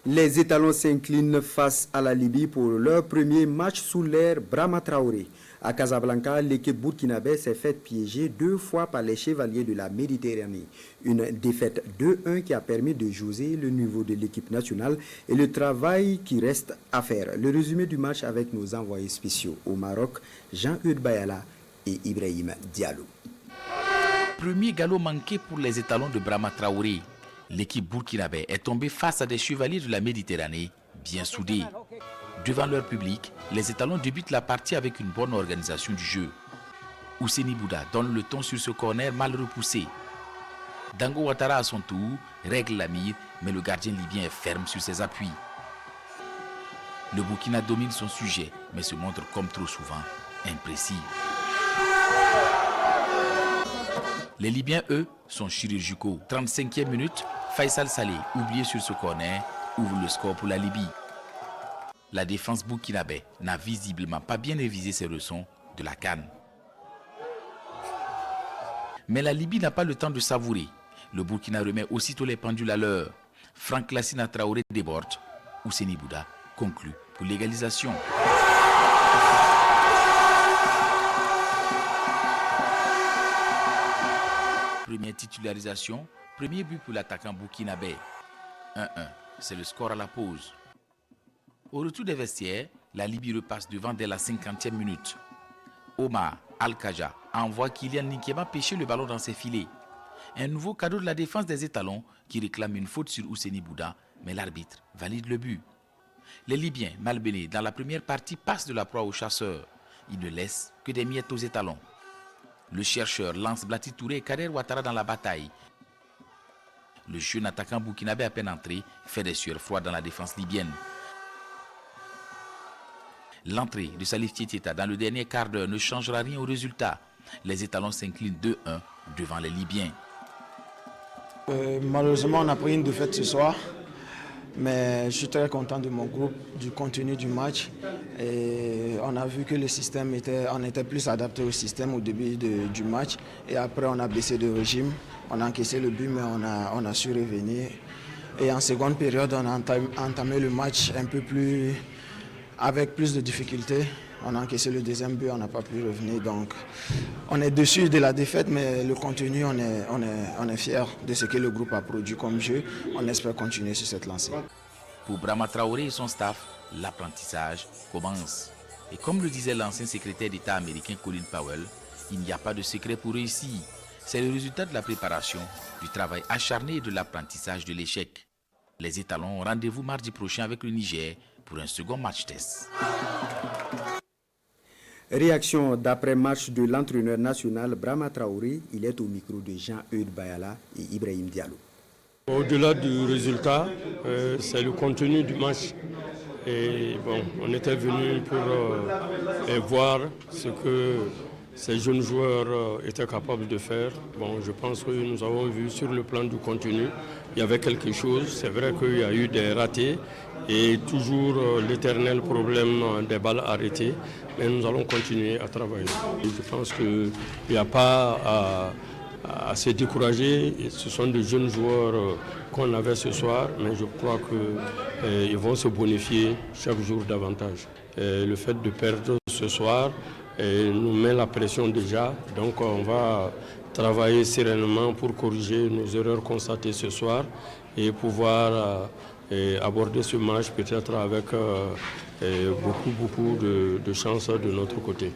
Les étalons s'inclinent face à la Libye pour leur premier match sous l'ère Brahma Traoré. À Casablanca, l'équipe burkinabé s'est faite piéger 2 fois par les chevaliers de la Méditerranée. Une défaite 2-1 qui a permis de jauger le niveau de l'équipe nationale et le travail qui reste à faire. Le résumé du match avec nos envoyés spéciaux au Maroc, Jean-Eudes Bayala et Ibrahim Diallo. Premier galop manqué pour les étalons de Brahma Traoré. L'équipe burkinabé est tombée face à des chevaliers de la Méditerranée bien soudés. Devant leur public, les étalons débutent la partie avec une bonne organisation du jeu. Ousseini Bouda donne le ton sur ce corner mal repoussé. Dango Ouattara à son tour règle la mire, mais le gardien libyen est ferme sur ses appuis. Le Burkina domine son sujet, mais se montre comme trop souvent imprécis. Les Libyens, eux, sont chirurgicaux. 35e minute, Faisal Saleh, oublié sur ce corner, ouvre le score pour la Libye. La défense burkinabé n'a visiblement pas bien révisé ses leçons de la CAN. Mais la Libye n'a pas le temps de savourer. Le Burkina remet aussitôt les pendules à l'heure. Franck Lassina Traoré déborde. Ousseini Bouda conclut pour l'égalisation. Première titularisation, premier but pour l'attaquant burkinabé. 1-1, c'est le score à la pause. Au retour des vestiaires, la Libye repasse devant dès la 50e minute. Omar Al-Kaja envoie Kylian Nkeba pêcher le ballon dans ses filets. Un nouveau cadeau de la défense des étalons qui réclame une faute sur Ousseini Bouda, mais l'arbitre valide le but. Les Libyens, malmenés dans la première partie, passent de la proie aux chasseurs. Ils ne laissent que des miettes aux étalons. Le chercheur lance Blati Touré et Kader Ouattara dans la bataille. Le jeune attaquant burkinabé à peine entré fait des sueurs froides dans la défense libyenne. L'entrée de Salif Tiétieta dans le dernier quart d'heure ne changera rien au résultat. Les étalons s'inclinent 2-1 devant les Libyens. Malheureusement, on a pris une défaite ce soir. Mais je suis très content de mon groupe, du contenu du match. Et on a vu que le système on était plus adapté au système au début du match. Et après, on a baissé de régime. On a encaissé le but, mais on a su revenir. Et en seconde période, on a entamé le match un peu plus, avec plus de difficultés. On a encaissé le deuxième but, on n'a pas pu revenir. Donc, on est déçu de la défaite, mais le contenu, on est fiers de ce que le groupe a produit comme jeu. On espère continuer sur cette lancée. Pour Brahma Traoré et son staff, l'apprentissage commence. Et comme le disait l'ancien secrétaire d'État américain Colin Powell, il n'y a pas de secret pour réussir. C'est le résultat de la préparation, du travail acharné et de l'apprentissage de l'échec. Les étalons ont rendez-vous mardi prochain avec le Niger pour un second match test. Réaction d'après-match de l'entraîneur national Brahma Traoré, il est au micro de Jean-Eudes Bayala et Ibrahim Diallo. Au-delà du résultat, c'est le contenu du match. Et bon, on était venu pour voir ce que ces jeunes joueurs étaient capables de faire. Bon, je pense que nous avons vu sur le plan du contenu, il y avait quelque chose. C'est vrai qu'il y a eu des ratés et toujours l'éternel problème des balles arrêtées. Mais nous allons continuer à travailler. Je pense qu'il n'y a pas à se décourager. Ce sont de jeunes joueurs qu'on avait ce soir, mais je crois qu'ils vont se bonifier chaque jour davantage. Et le fait de perdre ce soir nous met la pression déjà, donc on va travailler sereinement pour corriger nos erreurs constatées ce soir et pouvoir aborder ce match peut-être avec beaucoup de chance de notre côté.